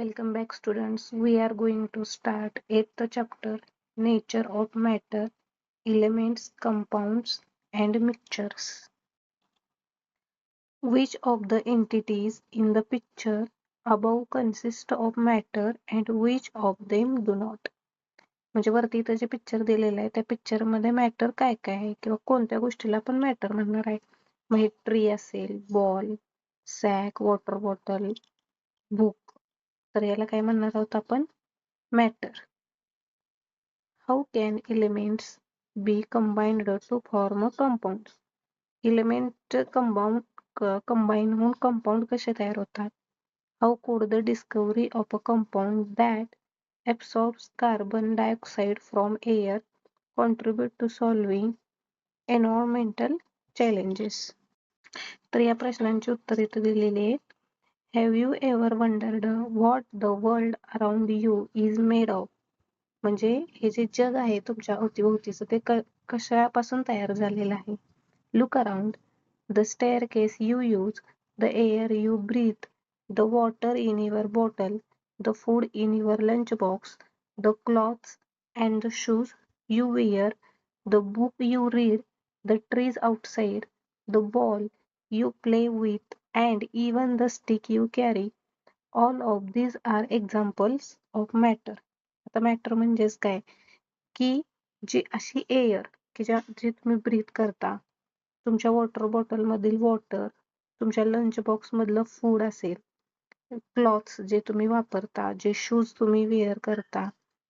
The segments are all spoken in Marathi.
Welcome back, students. We are going to start 8th chapter, Nature of Matter, Elements, Compounds, and Mixtures. Which of the entities in the picture above consist of matter and which of them do not? म्हणजे वरती इथं जे पिक्चर दिलेलं आहे त्या पिक्चर मध्ये मॅटर काय काय आहे किंवा कोणत्या गोष्टीला आपण मॅटर म्हणणार आहे. मग हे ट्री असेल, ball, sack, water bottle, book, तर याला काय म्हणणार आहोत आपण? Matter. How can elements be combined to form a compound? Element combine होऊन compound कसे तयार होतात? How could the discovery of a compound that absorbs carbon dioxide from air contribute to solving environmental challenges? तर या प्रश्नांची उत्तर इथे दिलेली आहेत. Have you ever wondered what the world around you is made of? म्हणजे हे जे जग आहे तुमच्या अवतीभोवतीचं ते कशापासून तयार झालेलं आहे. Look around. The staircase you use, the air you breathe, the water in your bottle, the food in your lunchbox, the clothes and the shoes you wear, the book you read, the trees outside, the ball you play with, and even the stick you carry. All of these are examples of matter. आता मॅटर म्हणजेच काय की जी अशी एअर की जी तुम्ही ब्रीथ करता, तुमच्या वॉटर बॉटल मधील वॉटर, तुमच्या लंच बॉक्स मधलं फूड असेल, क्लॉथ्स जे तुम्ही वापरता, जे शूज तुम्ही वेअर करता,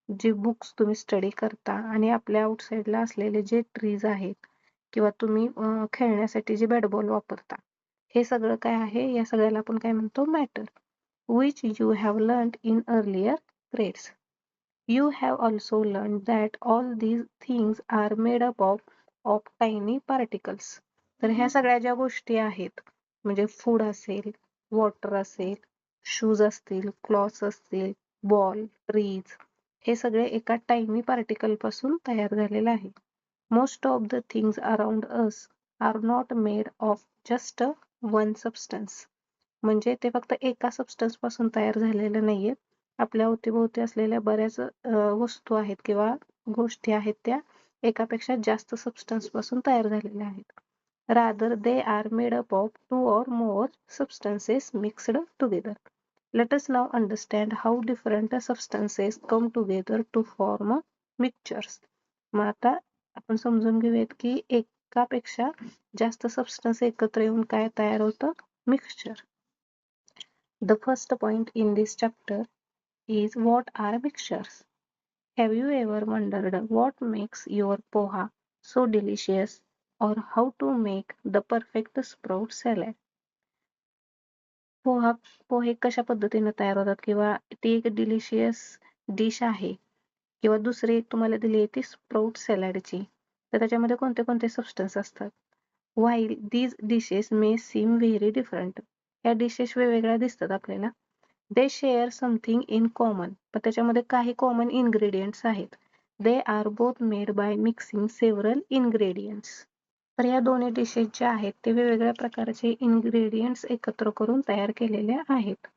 जे बुक्स तुम्ही स्टडी करता आणि आपल्या आउटसाइडला असलेले जे ट्रीज आहेत किंवा तुम्ही खेळण्यासाठी जे बॅट बॉल वापरता, हे सगळं काय आहे, या सगळ्याला आपण काय म्हणतो? Matter. Which you have learned in earlier grades. You have also learned that all these things are made up of tiny particles. तर ह्या सगळ्या ज्या गोष्टी आहेत म्हणजे फूड असेल, वॉटर असेल, शूज असतील, क्लॉथ्स असतील, बॉल, ट्रीज, हे सगळे एका टायनी पार्टिकल पासून तयार झालेले आहे. Most of the things around us are not made of just one substance. म्हणजे ते फक्त एका सबस्टन्स पासून तयार झालेले नाहीये. आपल्या अवतीभोवती असलेल्या बऱ्याच वस्तू आहेत किंवा गोष्टी आहेत त्या एकापेक्षा जास्त सबस्टन्स पासून तयार झालेल्या आहेत. Rather they are made up of 2 or more substances mixed together. Let us now understand how different substances come together to form mixtures. मग आता आपण समजून घेऊयात की एकापेक्षा जास्त सबस्टन्स एकत्र येऊन काय तयार होतं? Mixture. The first point in this chapter is what are mixtures. Have you ever wondered what makes your poha so delicious or how to make the perfect sprout salad? पोहे कशा पद्धतीने तयार होतात किंवा ती एक डिलिशियस डिश आहे किंवा दुसरी एक तुम्हाला दिली आहे ती स्प्राउट सॅलडची, तर त्याच्यामध्ये कोणते कोणते सबस्टन्स असतात. While these dishes may seem very different, या डिशेस वेगवेगळ्या दिसतात आपल्याला, they share something in common. पण त्याच्यामध्ये काही कॉमन इन्ग्रेडियंट्स आहेत. They are both made by mixing several ingredients. तर या दोन्ही डिशेस ज्या आहेत ते वेगवेगळ्या प्रकारचे इन्ग्रेडियंट्स एकत्र करून तयार केलेल्या आहेत.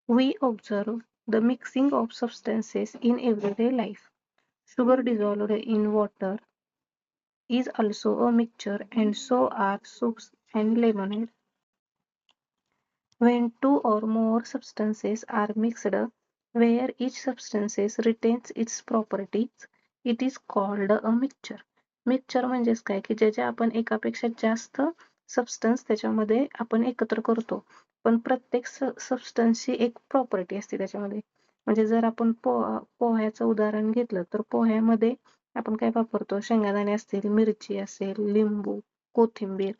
We observe the mixing of substances in everyday life. Sugar dissolved in water is also a mixture and so are soups and lemonade. When two or more substances are mixed, where each substance retains its properties, it is called a mixture. Mixture म्हणजेच काय की ज्याच्या आपण एकापेक्षा जास्त सबस्टन्स त्याच्यामध्ये आपण एकत्र करतो, पण प्रत्येक सबस्टन्सची एक प्रॉपर्टी असते त्याच्यामध्ये. म्हणजे जर आपण पोह्याचं उदाहरण घेतलं तर पोह्यामध्ये आपण काय वापरतो? शेंगदाणे असतील, मिरची असेल, लिंबू, कोथिंबीर,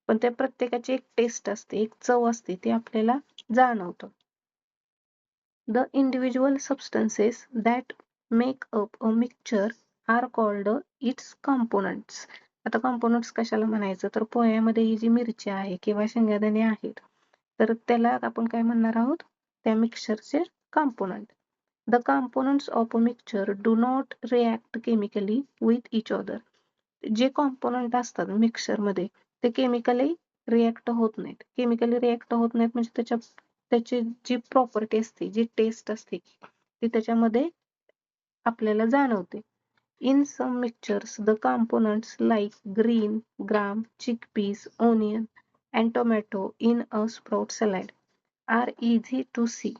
पण त्या प्रत्येकाची एक टेस्ट असते, एक चव असते, ती आपल्याला जाणवतं. The individual substances that make up a mixture are called its components. आता components कशाला म्हणायचं? तर पोह्यामध्ये ही जी मिरची आहे किंवा शेंगदाणे आहेत तर त्याला आपण काय म्हणणार आहोत? त्या मिक्सचरचे component. The components of a mixture do not react chemically with each other. जे कॉम्पोनंट असतात मिक्सचर मध्ये ते केमिकली रिएक्ट होत नाहीत. केमिकली रिएक्ट होत नाहीत म्हणजे त्याच्या त्याची जी प्रॉपर्टी असते, जी टेस्ट असते ती त्याच्यामध्ये आपल्याला जाणवते. In some mixtures, the components like green, gram, chickpeas, onion, and tomato in a sprout salad are easy to see.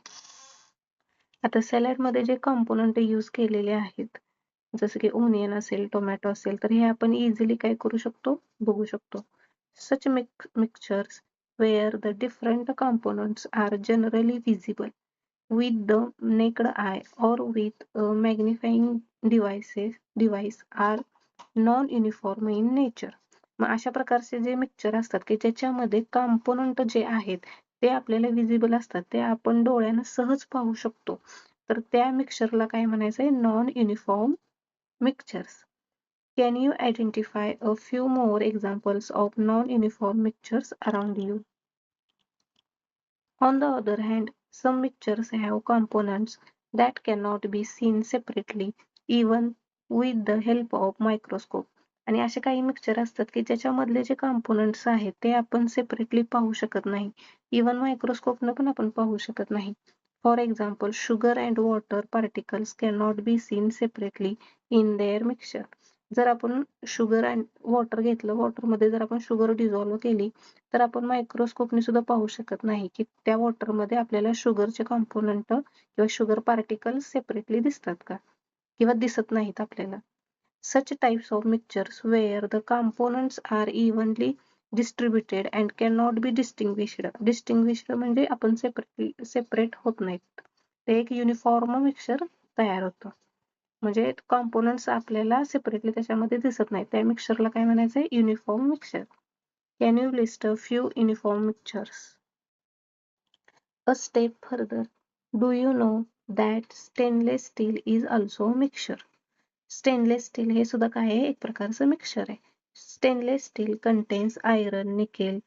आता सॅलड मध्ये जे कॉम्पोनंट यूज केलेले आहेत, जसं की ओनियन असेल, टोमॅटो असेल, तर हे आपण इझिली काय करू शकतो, बघू शकतो. Such mixtures where the different components are generally visible with the naked eye or with a magnifying device are non-uniform in nature. मग अशा प्रकारचे जे मिक्सचर असतात की ज्याच्यामध्ये कॉम्पोनंट जे आहेत ते आपल्याला विजिबल असतात, ते आपण डोळ्यानं सहज पाहू शकतो, तर त्या मिक्सचरला काय म्हणायचंय, non uniform mixtures. Can you identify a few more examples of non-uniform mixtures around you? On the other hand, some mixtures have components that cannot be seen separately, even with the help of microscope. आणि असे काही मिक्सचर असतात की ज्याच्यामधले जे कॉम्पोनंट्स आहेत ते आपण सेपरेटली पाहू शकत नाही, इवन मायक्रोस्कोपनं पण आपण पाहू शकत नाही. For example, sugar and water particles cannot be seen separately in their mixture. जर आपण शुगर अँड वॉटर घेतलं, वॉटरमध्ये जर आपण शुगर डिझॉल्व्ह केली, तर आपण मायक्रोस्कोपने सुद्धा पाहू शकत नाही की त्या वॉटरमध्ये आपल्याला शुगरचे कॉम्पोनंट किंवा शुगर पार्टिकल्स सेपरेटली दिसतात का, किंवा दिसत नाहीत आपल्याला. Such types of mixtures where the components are evenly distributed and cannot be distinguished. Distinguished म्हणजे आपण सेपरेट होत नाहीत, ते एक युनिफॉर्म मिक्सचर तयार होतं. म्हणजे कॉम्पोनंट्स आपल्याला सेपरेटली त्याच्यामध्ये दिसत नाहीत, त्या मिक्सचरला काय म्हणायचंय, uniform mixture. Can you list a few uniform mixtures? A step further, do you know that stainless steel is also a mixture? Stainless steel हे सुद्धा काय आहे, एक प्रकारचं मिक्सचर आहे. Stainless steel contains iron, nickel,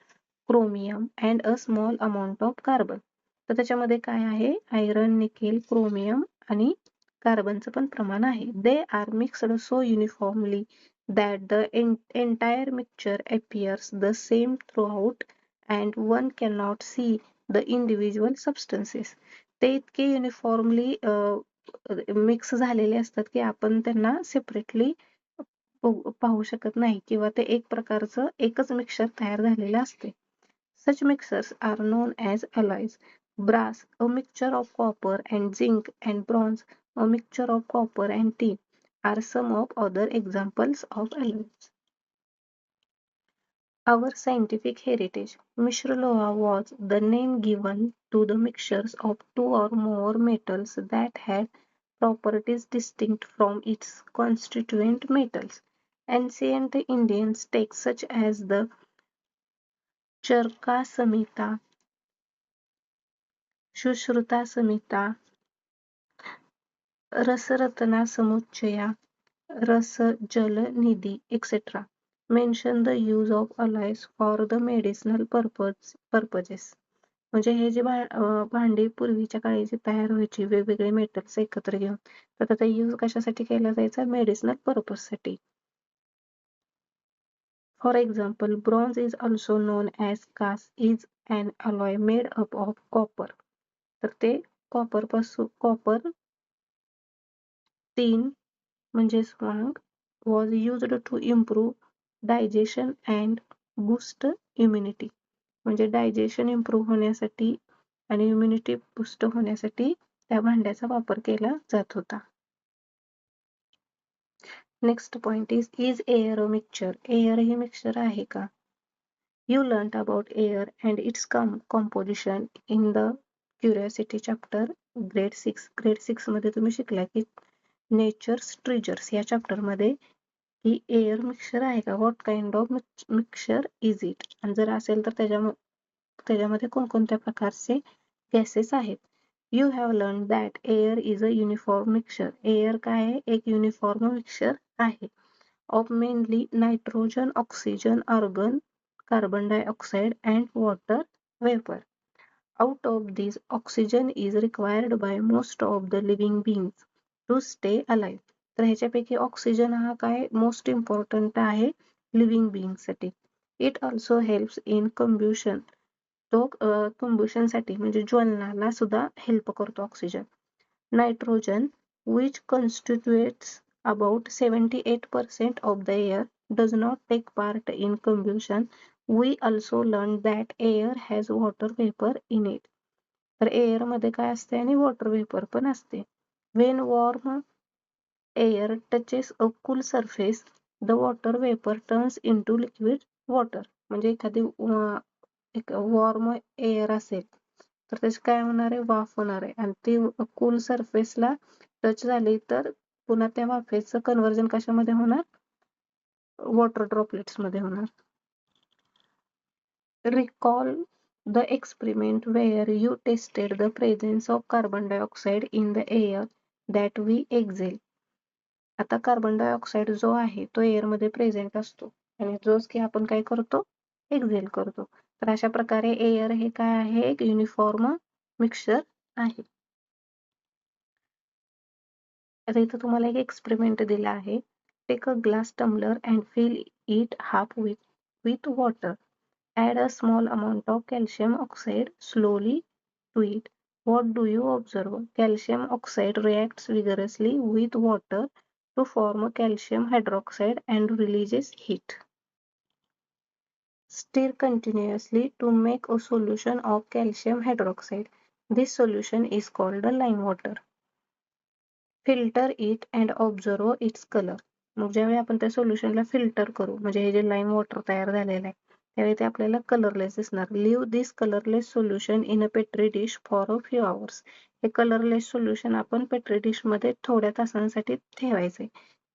chromium and a small amount of carbon. तर त्याच्यामध्ये काय आहे, आयरन, निकेल, क्रोमियम आणि कार्बनचं पण प्रमाण आहे. They are mixed so uniformly that the entire mixture appears the same throughout and one can not see the individual substances. ते इतके युनिफॉर्मली मिक्स झालेले असतात की आपण त्यांना सेपरेटली पाहू शकत नाही, किंवा ते एक प्रकारचं एकच मिक्सचर तयार झालेलं असते. Such mixtures are known as alloys. Brass, a mixture of copper and zinc, and bronze, a mixture of copper and tin, are some of other examples of alloys. Our scientific heritage. Mishra Loha was the name given to the mixtures of two or more metals that had properties distinct from its constituent metals. Ancient Indian texts such as the Charka Samhita, Sushruta Samhita, Rasratna Samuchaya, Rasa Jal Nidhi, etc. mention the use of alloys for the medicinal purposes. म्हणजे हे जे भांडी पूर्वीच्या काळी जी तयार व्हायची वेगवेगळे मेटल्स एकत्र घेऊन, तर त्याचा यूज कशासाठी केला जायचा, मेडिसिनल पर्पज साठी. For example, bronze is also known as cast is an alloy made up of copper. तर ते कॉपर tin म्हणजे स्वांग was used to improve digestion and boost immunity. म्हणजे डायजेशन इम्प्रूव्ह होण्यासाठी आणि इम्युनिटी बूस्ट होण्यासाठी त्या भांड्याचा वापर केला जात होता. Next point is air a mixture. Air हे मिक्सचर आहे का? You learned about air and its composition in the curiosity chapter grade 6. grade 6 मध्ये तुम्ही शिकला की नेचर्स ट्रेजर्स या चॅप्टर मध्ये की एअर मिक्सचर आहे का, what kind of mixture is it, आणि जर असेल तर त्याच्यामध्ये कोणकोणत्या प्रकारचे गॅसेस आहेत. You have learn that air is a uniform mixture. Air काय आहे, एक युनिफॉर्म मिक्सचर आहे of mainly nitrogen, oxygen, argon, carbon dioxide and water vapor. Out of these, oxygen is required by most of the living beings to stay alive. तर ह्याच्यापैकी ऑक्सिजन हा काय मोस्ट इम्पॉर्टंट आहे लिव्हिंग बिईंग साठी. इट ऑल्सो हेल्प्स इन कम्ब्युशन तो combustion साठी म्हणजे ज्वलनाला सुद्धा हेल्प करतो oxygen. Nitrogen which constitutes about 78% of the air does not take part in combustion. We also learned that air has water vapor in it. तर एअर मध्ये काय असते आणि वॉटर वेपर पण असते. When warm air touches a cool surface, the water vapor turns into liquid water. म्हणजे एखादी एक वॉर्म एअर असेल तर त्याची काय होणार आहे, वाफ होणार आहे आणि ती कूल सरफेसला टच झाली तर पुन्हा त्या वाफेचं कन्व्हर्जन कशामध्ये होणार, वॉटर ड्रॉपलेट्स मध्ये होणार. Recall the experiment where you tested the presence of carbon dioxide in the air that we exhale. आता कार्बन डायऑक्साईड जो आहे तो एअर मध्ये प्रेझेंट असतो आणि जोच की आपण काय करतो, एक्झेल करतो. तर अशा प्रकारे एअर हे काय आहे, एक युनिफॉर्म मिक्सचर आहे. आता इथं तुम्हाला एक एक्सपेरिमेंट दिला आहे. Take a glass tumbler and fill it half with water. Add a small amount of calcium oxide slowly to it. What do you observe? Calcium oxide reacts vigorously with water to form calcium hydroxide and releases heat. Stir continuously to make a solution of calcium hydroxide. This solution is called the lime water. Filter it and observe its color. मग ज्यावेळी आपण त्या सोल्युशनला फिल्टर करू, म्हणजे हे जे लाईम वॉटर तयार झालेलं आहे त्यावेळी ते आपल्याला कलरलेस दिसणार. Leave this colourless solution in a petri dish for a few hours. हे कलरलेस सोल्युशन आपण पेट्री डिश मध्ये थोड्या तासांसाठी ठेवायचे.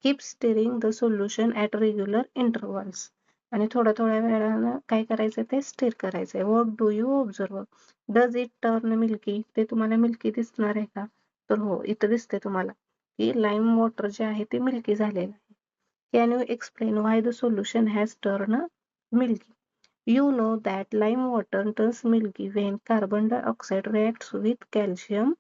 Keep stirring the solution at regular intervals. आणि थोड्या थोड्या वेळानं काय करायचं, ते स्टिर करायचंय. What do you observe? Does it turn milky? ते तुम्हाला मिल्की दिसणार आहे का? तर हो, इथं दिसते तुम्हाला की लाईम वॉटर जे आहे ते मिल्की झालेलं आहे. Can you explain why the solution has turn milky? You know that lime water turns milky when carbon dioxide reacts with calcium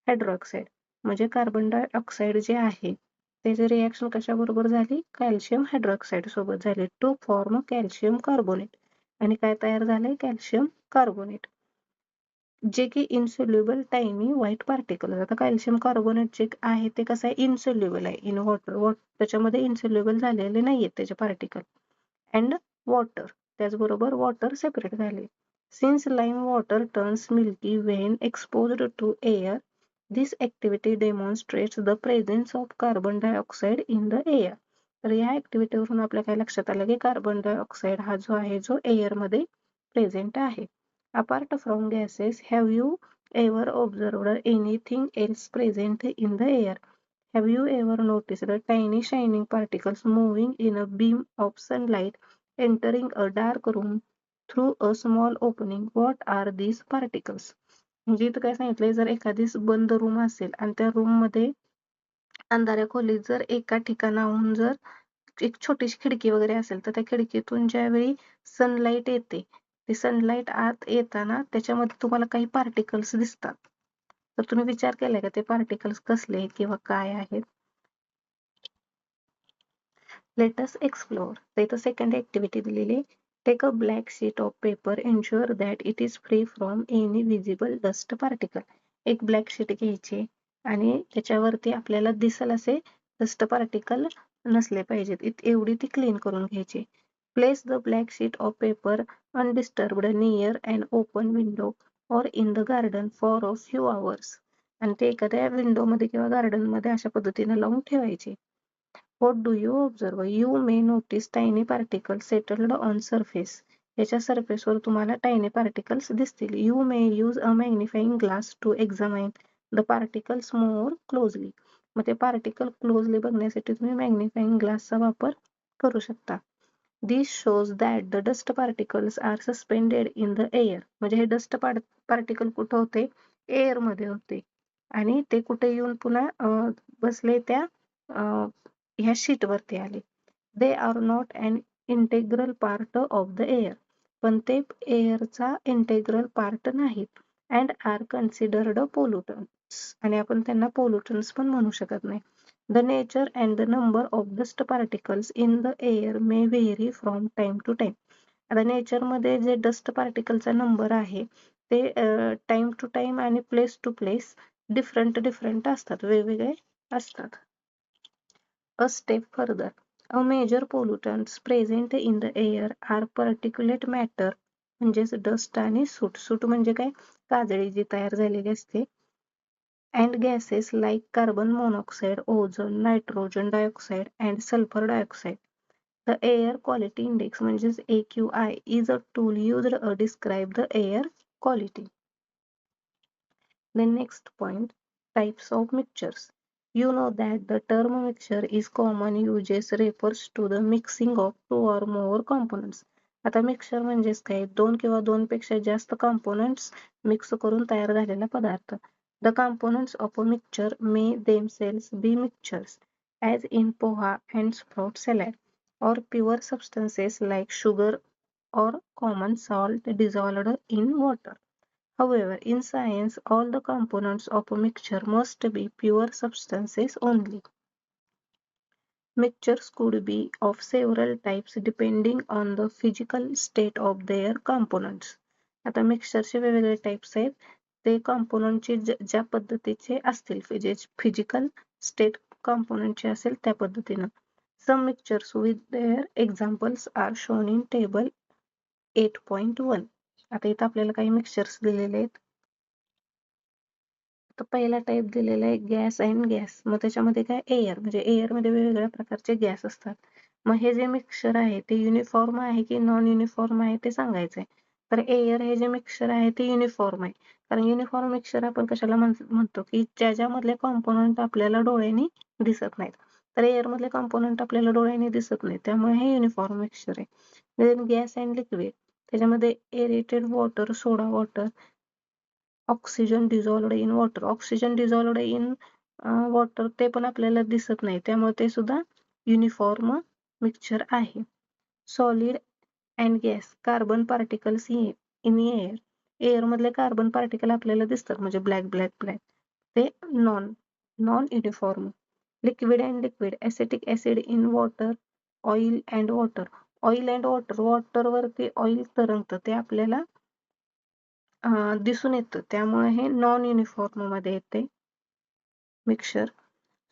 hydroxide. म्हणजे कार्बन डायऑक्साईड जे आहे त्याचे रिएक्शन कशाबरोबर झाली, कॅल्शियम हायड्रॉक्साईड सोबत झाले टू फॉर्म कॅल्शियम कार्बोनेट. आणि काय तयार झाले, कॅल्शियम कार्बोनेट, जे की इनसोल्युबल टायनी व्हाईट पार्टिकल. आता कॅल्शियम कार्बोनेट जे आहे ते कसं आहे, इनसोल्युबल आहे इन वॉटर. त्याच्यामध्ये इनसोल्युबल झालेले नाहीयेत त्याचे पार्टिकल. अँड वॉटर, त्याचबरोबर वॉटर सेपरेट झाले. Since lime water turns milky when exposed to air, this activity demonstrates the presence of carbon dioxide in the air. तर या ऍक्टिव्हिटीवरून आपल्या काय लक्षात आलं की कार्बन डायऑक्साईड हा जो आहे जो एअर मध्ये प्रेझेंट आहे. Apart from gases, have you ever observed anything else present in the air? Have you ever noticed the tiny shining particles moving in a beam of sunlight entering a dark room through a small opening? What are these particles? म्हणजे इथं काय सांगितलंय, जर एखादी बंद रूम असेल आणि त्या रूम मध्ये अंधाऱ्या खोलीत जर एका ठिकाणाहून जर एक छोटीशी खिडकी वगैरे असेल तर त्या खिडकीतून ज्यावेळी सनलाईट येते, ती सनलाईट आत येताना त्याच्यामध्ये तुम्हाला काही पार्टिकल्स दिसतात. तर तुम्ही विचार केलाय का ते पार्टिकल्स कसले किंवा काय आहेत? Let us explore. तर इथं सेकंड ऍक्टिव्हिटी दिलेली. Take a black sheet of paper, ensure that it is free from any visible dust particle. एक ब्लॅक शीट घ्यायची आणि त्याच्यावरती आपल्याला दिसल असे डस्ट पार्टिकल नसले पाहिजेत, एवढी ती क्लीन करून घ्यायची. Place the black sheet of paper undisturbed near and open window or in the garden for a few hours. आणि ते एखाद्या विंडो मध्ये किंवा गार्डन मध्ये अशा पद्धतीने लावून ठेवायचे. What do you observe? You may notice tiny particles settled on surface. याच्या surface वर तुम्हाला tiny particles दिसतील. You may use a magnifying glass to examine the particles more closely. मग ते particle closely बघण्यासाठी तुम्ही magnifying glass चा वापर करू शकता. This shows that the dust particles are suspended in the air. म्हणजे हे dust particle कुठं होते, एअर मध्ये होते आणि ते कुठे येऊन पुन्हा बसले त्या ह्या शीट वरती आले. They are not an integral part of the air. पण ते एअरचा इंटेग्रल पार्ट नाहीत. And are considered pollutants. आणि आपण त्यांना पोल्युटन्स पण म्हणू शकत नाही. The nature and the number of dust particles in the air may vary from time to time. आता नेचरमध्ये जे डस्ट पार्टिकलचा नंबर आहे ते टाइम टू टाइम आणि प्लेस टू प्लेस डिफरंट असतात, वेगवेगळे असतात. A step further, a major pollutants present in the air are particulate matter म्हणजेच डस्ट आणि सूट म्हणजे काय, काजळी जी तयार झालेली असते, and gases like carbon monoxide, ozone, nitrogen dioxide and sulfur dioxide. The air quality index म्हणजेच AQI is a tool used to describe the air quality. The next point, types of mixtures. You know that the term mixture is common uses refers to the mixing of two or more components. आता मिक्सचर म्हणजेच काय, दोन किंवा दोन पेक्षा जास्त components मिक्स करून तयार झालेला पदार्थ. The components of a mixture may themselves be mixtures, as in poha and sprout salad, or pure substances like sugar or common salt dissolved in water. However, in science, all the components of a mixture must be pure substances only. Mixtures could be of several types depending on the physical state of their components. आता मिक्सचरचे वेगवेगळे टाइप्स आहेत, ते कॉम्पोनंटचे ज्या पद्धतीचे असतील, फिजिकल स्टेट कॉम्पोनंटचे असेल त्या पद्धतीनं. Some mixtures with their examples are shown in table 8.1. आता इथं आपल्याला काही मिक्सचर्स दिलेले आहेत. तर पहिला टाईप दिलेला आहे गॅस अँड गॅस. मग त्याच्यामध्ये काय, एअर म्हणजे एअरमध्ये वेगवेगळ्या प्रकारचे गॅस असतात. मग हे जे मिक्सचर आहे ते युनिफॉर्म आहे की नॉन युनिफॉर्म आहे ते सांगायचं आहे. तर एअर हे जे मिक्सचर आहे ते युनिफॉर्म आहे, कारण युनिफॉर्म मिक्सचर आपण कशाला म्हणतो की ज्याच्यामधले कॉम्पोनंट आपल्याला डोळ्यांनी दिसत नाहीत. तर एअर मधले कॉम्पोनंट आपल्याला डोळ्यांनी दिसत नाही, त्यामुळे हे युनिफॉर्म मिक्सचर आहे. गॅस अँड लिक्विड, त्याच्यामध्ये aerated water, soda water, oxygen dissolved in water. Oxygen dissolved in water ते पण आपल्याला दिसत नाही, त्यामुळे ते सुद्धा युनिफॉर्म मिक्सचर आहे. Solid and gas, carbon particles in air. एअर मधले कार्बन पार्टिकल आपल्याला दिसतात, म्हणजे ब्लॅक, ते non uniform. Liquid and liquid, acetic acid in water, oil and water. Oil and water, वॉटरवरती ऑइल तरंगतं ते आपल्याला दिसून येतं, त्यामुळे हे नॉन युनिफॉर्म मध्ये येते mixture.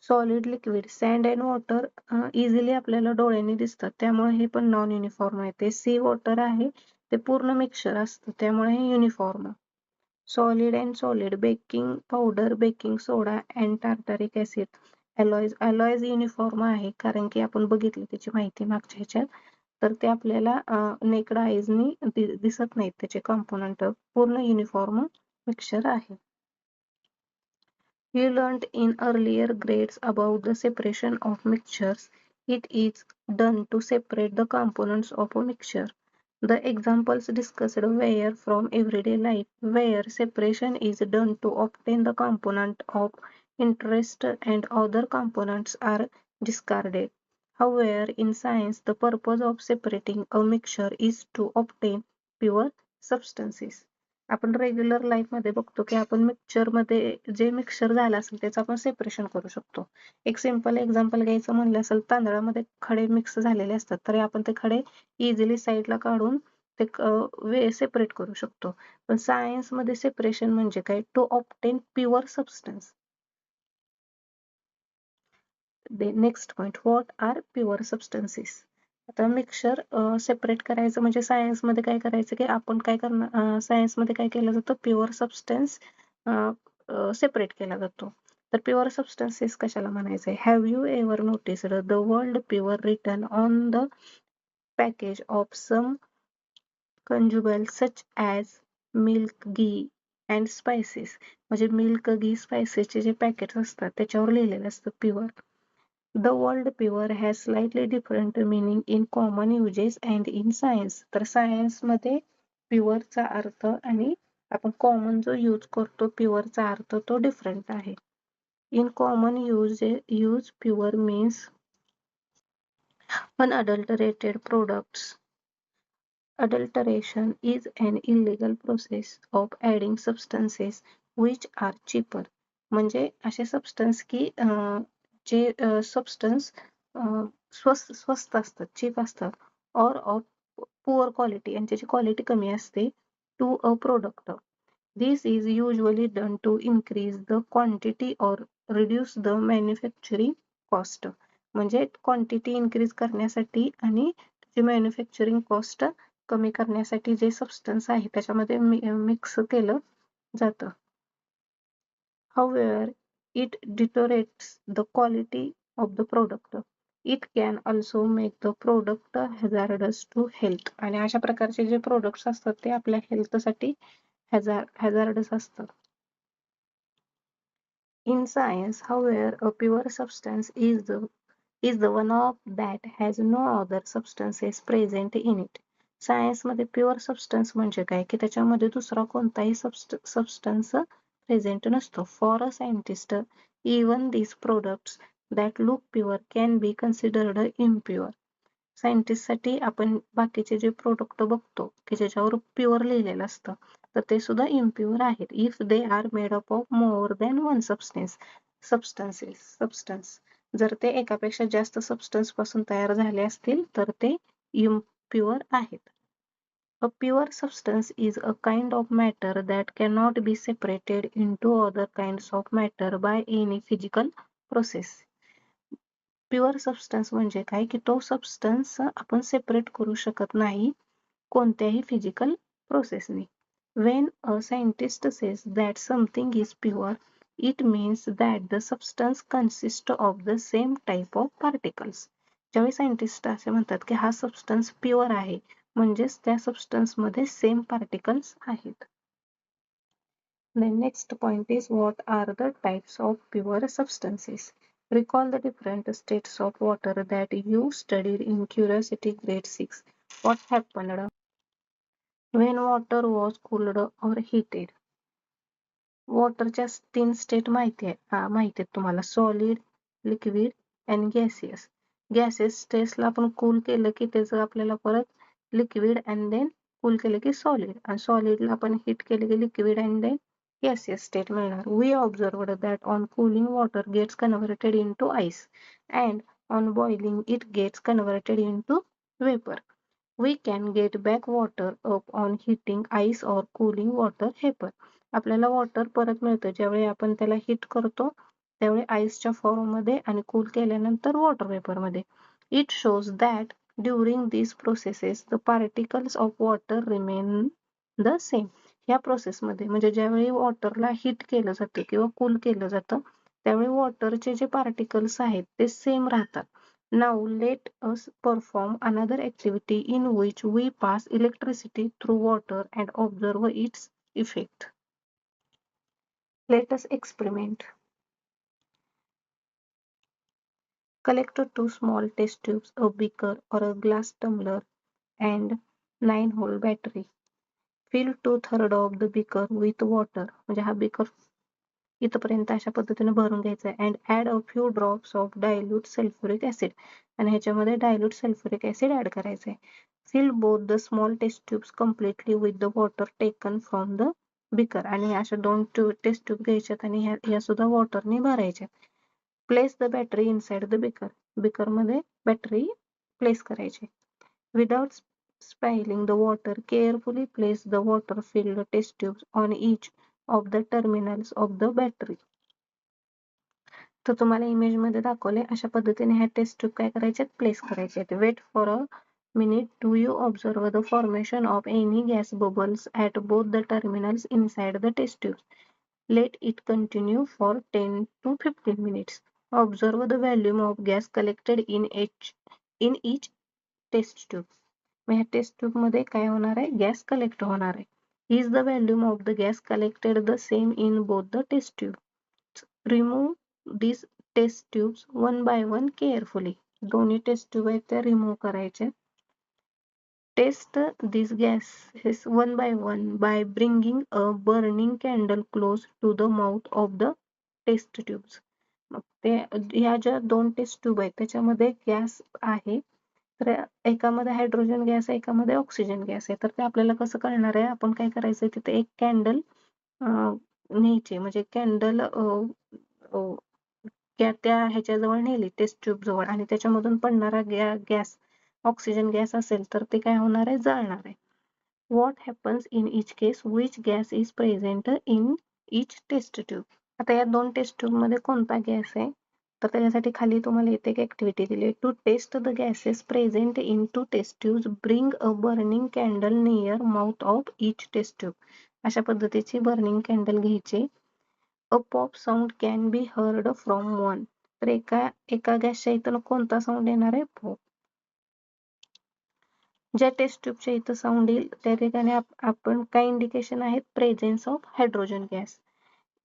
Solid liquid, sand and water easily आपल्याला डोळ्यांनी दिसतात, त्यामुळे हे पण नॉन युनिफॉर्म येते. सी वॉटर आहे ते पूर्ण मिक्सचर असतं, त्यामुळे हे uniform. Solid and solid, baking powder, baking soda and tartaric acid. Alloys uniform आहे, कारण की आपण बघितलं त्याची माहिती मागच्या ह्याच्यात, तर ते आपल्याला नेकड आईजनी दिसत नाहीत त्याचे कॉम्पोनंट, पूर्ण युनिफॉर्म मिक्सचर आहे. We learned in earlier grades about the separation of mixtures. It is done to separate the components of a mixture. The examples discussed were from everyday life, where separation is done to obtain the component of interest and other components are discarded. However, in science, the purpose of separating a mixture is to obtain pure substances. आपण रेग्युलर लाईफ मध्ये बघतो की आपण मिक्सचर मध्ये जे मिक्सचर झालं असेल त्याचं आपण सेपरेशन करू शकतो. एक सिंपल एक्झाम्पल घ्यायचं म्हणलं असेल, तांदळामध्ये खडे मिक्स झालेले असतात, तरी आपण ते खडे इझिली साईडला काढून ते सेपरेट करू शकतो. पण सायन्स मध्ये सेपरेशन म्हणजे काय, to obtain pure substance. Next point, what are pure substances. आता मिक्सचर सेपरेट करायचं म्हणजे सायन्स मध्ये काय करायचं की आपण काय करणार, सायन्स मध्ये काय केलं जातं, प्युअर सबस्टन्स सेपरेट केला जातो. तर प्युअर सबस्टन्सेस कशाला म्हणायचंय. Have you ever noticed the word pure written on the package of some consumable such as milk, ghee and spices. म्हणजे मिल्क, घी, स्पायसेसचे जे पॅकेट्स असतात त्याच्यावर लिहिलेलं असतं pure. The word pure has slightly different meaning in common uses and in science. तर सायन्स मध्ये प्युअरचा अर्थ आणि आपण कॉमन जो यूज करतो प्युअरचा अर्थ तो डिफरंट आहे. In common use pure means unadulterated products. Adulteration is an illegal process of adding substances which are cheaper. म्हणजे असे सबस्टन्स की जे सबस्टन्स स्वस्त असतात, चीप असतात, or of पुअर क्वालिटी आणि ज्याची क्वालिटी कमी असते to a product. This is usually done to increase the quantity or reduce the manufacturing cost. म्हणजे क्वांटिटी इन्क्रीज करण्यासाठी आणि त्याची मॅन्युफॅक्चरिंग कॉस्ट कमी करण्यासाठी जे सबस्टन्स आहे त्याच्यामध्ये मिक्स केलं जातं. However, it deteriorates the quality of the product. It can also make the product hazardous to health. आणि अशा प्रकारचे जे प्रोडक्ट्स असतात ते आपल्या हेल्थसाठी hazardous असतात. In science, however, a pure substance is the one of that has no other substances present in it. Science मध्ये प्युअर सबस्टन्स म्हणजे काय की त्याच्यामध्ये दुसरा कोणताही सबस्टन्स प्रेझेंट नसतो. For a scientist even these products that look pure can be considered impure. Scientist साठी आपण बाकीचे जे प्रोडक्ट बघतो की ज्याच्यावर प्युअर लिहिलेलं असतं तर ते सुद्धा इम्प्युअर आहेत if they are made up of more than one substance. जर ते एकापेक्षा जास्त सबस्टन्स पासून तयार झाले असतील तर ते इम्प्युअर आहेत. A pure substance is a kind of matter that cannot be separated into other kinds of matter by any physical process. Pure substance म्हणजे काय की तो सबस्टन्स आपण सेपरेट करू शकत नाही कोणत्याही physical प्रोसेसने. When a scientist says that something is pure, it means that the substance consists of the same type of particles. ज्यावेळी सायंटिस्ट असे म्हणतात की हा सबस्टन्स प्युअर आहे म्हणजेच त्या सबस्टन्स मध्ये सेम पार्टिकल्स आहेत. The next point is what are the types of pure substances? Recall the different states of water that you studied in Curiosity grade 6. What happened when water was cooled or heated? वॉटरच्या 3 स्टेट माहिती आहेत तुम्हाला. Solid, liquid and gaseous. Gases स्टेट्सला आपण कूल केलं की त्याचं आपल्याला परत लिक्विड अँड देन कूल केलं की सॉलिड, आणि सॉलिडला आपण हीट केलं की liquid and then gaseous state मिळणार. We observed that on cooling water gets converted into ice and on boiling it gets converted into vapor. We can get back water up on heating ice or cooling water vapor. आपल्याला वॉटर परत मिळतं ज्यावेळी आपण त्याला हीट करतो त्यावेळी आईसच्या फॉर्म मध्ये आणि कूल केल्यानंतर वॉटर वेपर मध्ये. It shows that during these processes the particles of water remain the same. या प्रोसेसमध्ये म्हणजे ज्यावेळी वॉटरला हीट केलं जातं किंवा कूल केलं जातं त्यावेळी वॉटरचे जे पार्टिकल्स आहेत ते सेम राहतात. Now let us perform another activity in which we pass electricity through water and observe its effect. Let us experiment. Collect 2 small test tubes, a beaker or a glass tumbler and 9-volt battery. Fill 2/3 of the beaker with water. म्हणजे हा beaker इथपर्यंत अशा पद्धतीने भरून घ्यायचा आहे. And add a few drops of dilute sulfuric acid. आणि ह्याच्यामध्ये dilute sulfuric acid ऍड करायचं आहे. Fill both the small test tubes completely with the water taken from the beaker. आणि अशा 2 टेस्ट ट्यूब घ्यायच्यात आणि ह्या सुद्धा वॉटरने भरायच्या. Place the battery inside the beaker. beaker मध्ये बॅटरी प्लेस करायची. Without spilling the water, carefully place the water-filled test tubes on each of the terminals of the battery. तर तुम्हाला इमेज मध्ये दाखवले अशा पद्धतीने ह्या टेस्ट ट्यूब काय करायच्यात प्लेस करायच्यात. Wait for a minute do you observe the formation of any gas bubbles at both the terminals inside the test tubes. Let it continue for 10 to 15 minutes. Observe the volume of gas collected in each test tube. मग ह्या टेस्ट ट्यूब मध्ये काय होणार आहे गॅस कलेक्ट होणार आहे. Is the volume of the gas collected the same in both the test tubes? Remove these test tubes one by one carefully. दोन्ही टेस्ट ट्यूब आहेत त्या रिमूव्ह करायच्या. Test these gases one by one by bringing a burning candle close to the mouth of the test tubes. मग ते ह्या ज्या 2 टेस्ट ट्यूब आहेत त्याच्यामध्ये गॅस आहे तर एकामध्ये हायड्रोजन गॅस आहे एकामध्ये ऑक्सिजन गॅस आहे. तर ते आपल्याला कसं कळणार आहे आपण काय करायचं तिथे एक कॅन्डल न्यायची म्हणजे कॅन्डल त्या ह्याच्याजवळ नेली टेस्ट ट्यूब जवळ आणि त्याच्यामधून पडणारा गॅस ऑक्सिजन गॅस असेल तर ते काय होणार आहे, जळणार आहे. What happens in each case, which gas is present in each test tube. आता या 2 टेस्ट ट्यूब मध्ये कोणता गॅस आहे, तर त्याच्यासाठी खाली तुम्हाला इथे एक ऍक्टिव्हिटी दिली आहे. To test the gases present in 2 test tubes, bring a burning candle near mouth of each test tube. अशा पद्धतीची बर्निंग कॅन्डल घ्यायची. A pop sound can be heard from one. तर एका गॅसच्या इथं कोणता साऊंड येणार आहे, पॉप. ज्या टेस्ट ट्यूबच्या इथं साऊंड येईल त्या ठिकाणी आपण काय इंडिकेशन आहेत, presence of hydrogen gas.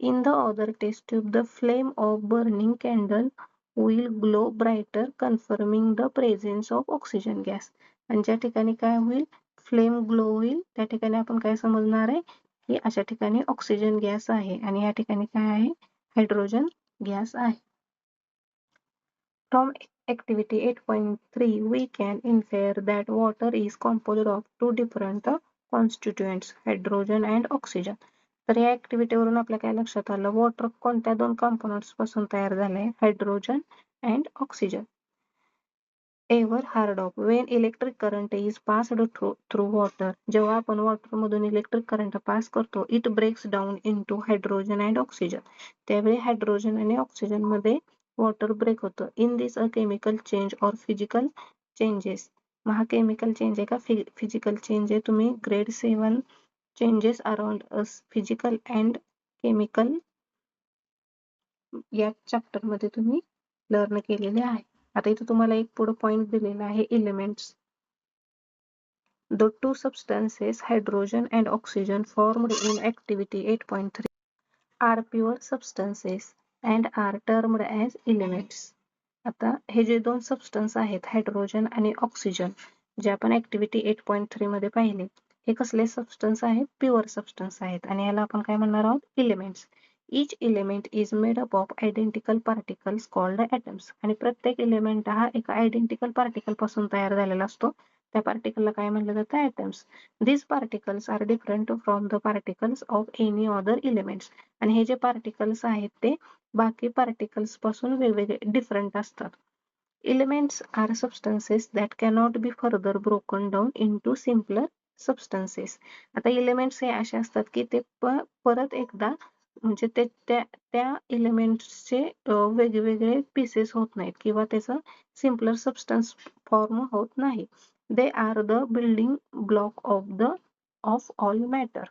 In the other test tube the flame of burning candle will glow brighter confirming the presence of oxygen gas. आणि ज्या ठिकाणी काय होईल, फ्लेम ग्लो होईल, त्या ठिकाणी आपण काय समजणार आहे की अशा ठिकाणी ऑक्सिजन गॅस आहे आणि या ठिकाणी काय आहे, हायड्रोजन गॅस आहे. From activity 8.3, we can infer that water is composed of 2 different constituents, hydrogen and oxygen. तर या ऍक्टिव्हिटी वरून आपल्या काय लक्षात आलं, वॉटर कोणत्या 2 कंपोनंट्स पासून तयार झाले, hydrogen and oxygen. Ever heard of when electric current is passed through water. जेव्हा आपण वॉटर मधून इलेक्ट्रिक करंट पास करतो, it breaks down into hydrogen and oxygen. त्यावेळी हायड्रोजन आणि ऑक्सिजन मध्ये वॉटर ब्रेक होतं. In this a chemical change or physical changes. मग हा केमिकल चेंज आहे का फिजिकल चेंज आहे, तुम्ही grade 7 changes around us physical and chemical या चॅप्टर मध्ये तुम्ही लर्न केलेले आहे. आता इथे तुम्हाला एक पुढे पॉइंट दिलेला आहे, elements. The 2 substances, hydrogen and oxygen, formed in activity 8.3 are pure substances and are termed as elements. आता हे जे 2 सबस्टन्स आहेत, हायड्रोजन आणि ऑक्सिजन, जे आपण ऍक्टिव्हिटी 8.3 मध्ये पाहिले, हे कसले सबस्टन्स आहेत, प्युअर सबस्टन्स आहेत आणि याला आपण काय म्हणणार आहोत, elements. Each element is made up of identical particles called atoms. आणि प्रत्येक एलिमेंट हा एका आयडेंटिकल पार्टिकल पासून तयार झालेला असतो. त्या पार्टिकलला काय म्हणलं जातं, atoms. These particles are different from the particles of any other elements. आणि हे जे पार्टिकल्स आहेत ते बाकी पार्टिकल्स पासून वेगवेगळे डिफरंट असतात. Elements are substances that cannot be further broken down into simpler substances. आता एलिमेंट्स हे असे असतात की ते परत एकदा म्हणजे त्या एलिमेंट्सचे वेगवेगळे पीसेस होत नाहीत किंवा त्याचं सिम्पलर सबस्टन्स फॉर्म होत नाही. दे are the building block of all matter.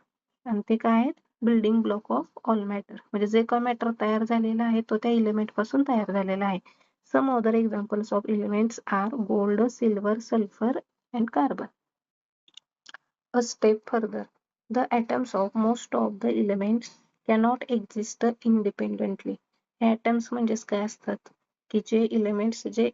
आणि ते काय आहेत, building block of all matter. म्हणजे जे काय मॅटर तयार झालेला आहे तो त्या एलिमेंट पासून तयार झालेला आहे. Some other examples of elements are gold, silver, sulfur and carbon. A step further, the atoms of most of the elements cannot exist independently. Atoms म्हणजेच काय असतात की जे एलिमेंट्स जे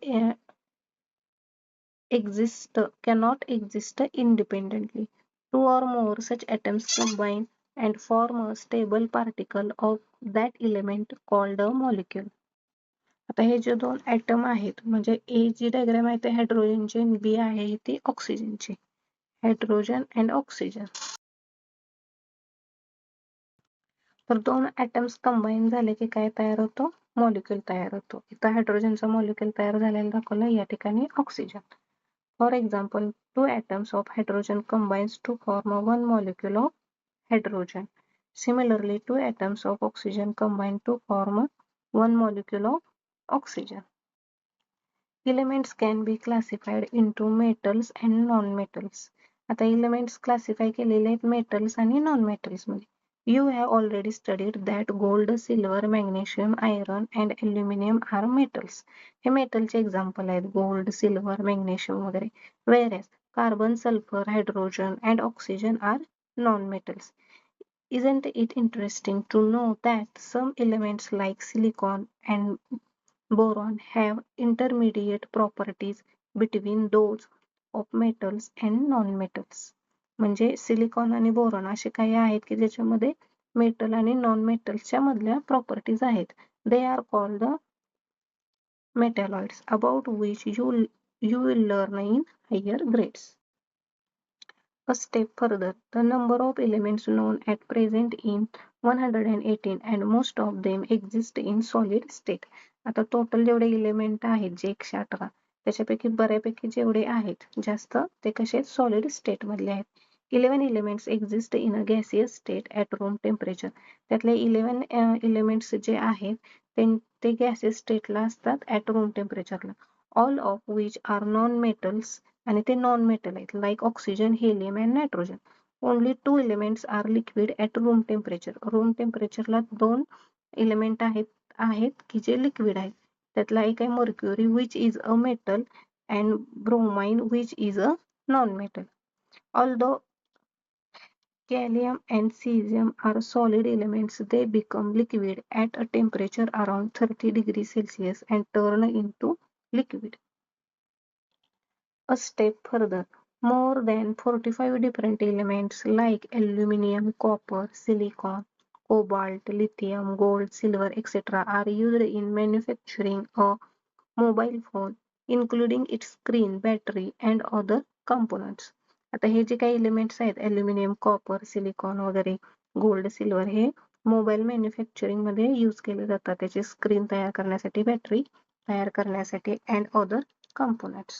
cannot exist independently. 2 or more such atoms combine and form a stable particle of that element called a molecule. आता हे जे 2 ऍटम आहेत, म्हणजे ए जी डायग्राम आहे ते हायड्रोजनची आणि बी आहे ती ऑक्सिजनची. Hydrogen and oxygen. तर 2 ऍटम्स कंबाईन झाले की काय तयार होतो, मॉलिक्यूल तयार होतो. इथं हायड्रोजनचा मॉलिक्यूल तयार झालेला दाखवलं, या ठिकाणी oxygen. For example, 2 atoms of hydrogen combines to form one molecule of hydrogen. Similarly, 2 atoms of oxygen combine to form one molecule of oxygen. Elements can be classified into metals and non-metals. आता elements classify केलेले आहेत metals आणि non-metals मध्ये. You have already studied that gold, silver, magnesium, iron and aluminum are metals. हे मेटलचे एक्झाम्पल आहेत, गोल्ड, सिल्वर, मॅग्नेशियम वगैरे. Whereas carbon, sulfur, hydrogen and oxygen are non-metals. Isn't it interesting to know that some elements like silicon and boron have intermediate properties between those of metals and non-metals. म्हणजे सिलिकॉन आणि बोरॉन असे काही आहेत की ज्याच्यामध्ये मेटल आणि नॉन मेटल्सच्या मधल्या प्रॉपर्टीज आहेत. They are called the metalloids, about which you will learn in higher grades. A step further, the number of elements known at present in 118 and most of them exist in solid state. आता टोटल जेवढे एलिमेंट आहेत जे 118 त्याच्यापैकी बऱ्यापैकी जेवढे आहेत जास्त ते कसे सॉलिड स्टेट मधले आहेत. 11 elements exist in a gaseous state at room temperature. त्यातले 11 elements जे आहेत ते gaseous state ला असतात at room temperature ला. All of which are non-metals आणि ते non-metal आहेत like oxygen, helium and nitrogen. Only 2 elements are liquid at room temperature. room temperature ला 2 element आहेत की जे liquid आहेत. त्यातला एक आहे mercury which is a metal and bromine which is a non-metal. Although gallium and cesium are solid elements, they become liquid at a temperature around 30 degrees Celsius and turn into liquid. A step further, more than 45 different elements like aluminum, copper, silicon, cobalt, lithium, gold, silver, etc. are used in manufacturing a mobile phone, including its screen, battery and other components. आता हे जे काही एलिमेंट्स आहेत अल्युमिनियम, कॉपर, सिलिकॉन वगैरे, गोल्ड, सिल्वर हे मोबाईल मॅन्युफॅक्चरिंग मध्ये यूज केले जातात. त्याची स्क्रीन तयार करण्यासाठी, बॅटरी तयार करण्यासाठी and other components.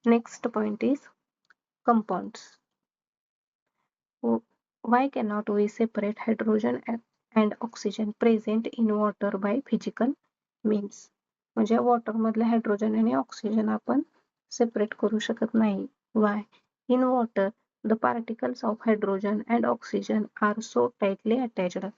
Next point is compounds. Why cannot we separate hydrogen and oxygen present in water by physical means? म्हणजे वॉटर मधले हायड्रोजन आणि ऑक्सिजन आपण सेपरेट करू शकत नाही. Why? In water, the particles of hydrogen and oxygen are so tightly attached.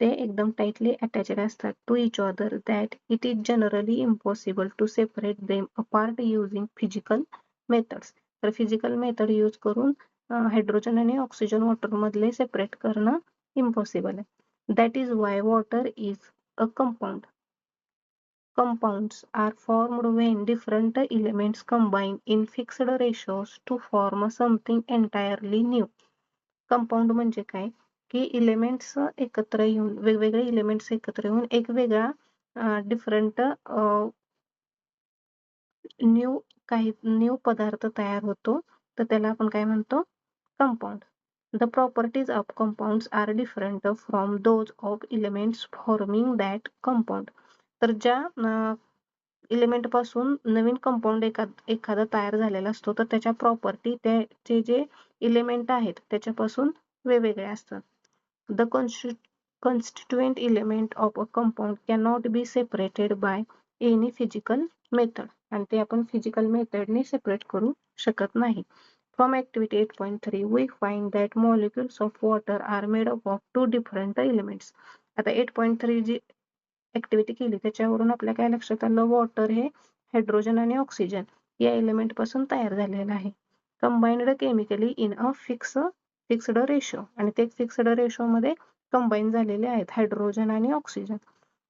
ते एकदम tightly attached असतात to each other that it is generally impossible to separate them apart using physical methods. तर फिजिकल मेथड यूज करून हायड्रोजन आणि ऑक्सिजन वॉटर मधले सेपरेट करणं इम्पॉसिबल आहे. That is why water is a compound. Compounds are formed when different elements combine in fixed ratios to form something entirely new. Compound म्हणजे काय की इलेमेंट्स एकत्र येऊन, वेगवेगळे इलेमेंट्स एकत्र येऊन एक वेगळा डिफरंट न्यू पदार्थ तयार होतो, तर त्याला आपण काय म्हणतो, compound. The properties of compounds are different from those of elements forming that compound. तर ज्या एलिमेंट पासून नवीन कंपाऊंड एखादा तयार झालेला असतो, तर त्याच्या प्रॉपर्टी त्याचे जे एलिमेंट आहेत त्याच्यापासून वेगवेगळे असतात. The constituent element of a compound cannot be separated by any physical method. आणि ते आपण फिजिकल मेथडने सेपरेट करू शकत नाही. From activity 8.3 we find that molecules of water are made up of two different elements. आता 8.3 जी ऍक्टिव्हिटी केली त्याच्यावरून आपल्या काय लक्षात आलं, वॉटर हे हायड्रोजन आणि ऑक्सिजन या एलिमेंट पासून तयार झालेलं आहे. Combined chemically in a fixed ratio, आणि ते फिक्स्ड रेशो मध्ये कंबाईन झालेले आहेत हायड्रोजन आणि oxygen.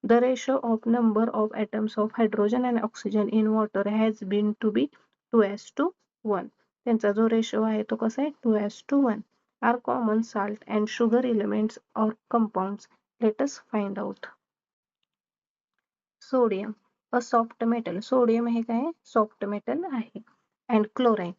The ratio of number of atoms of hydrogen and oxygen in water has been to be 2:1. त्यांचा जो रेशो आहे तो कसा आहे, 2:1. Are common salt and sugar elements or compounds? Let us find out. Sodium, a soft metal. Sodium हे काय, सॉफ्ट मेटल आहे. And chlorine,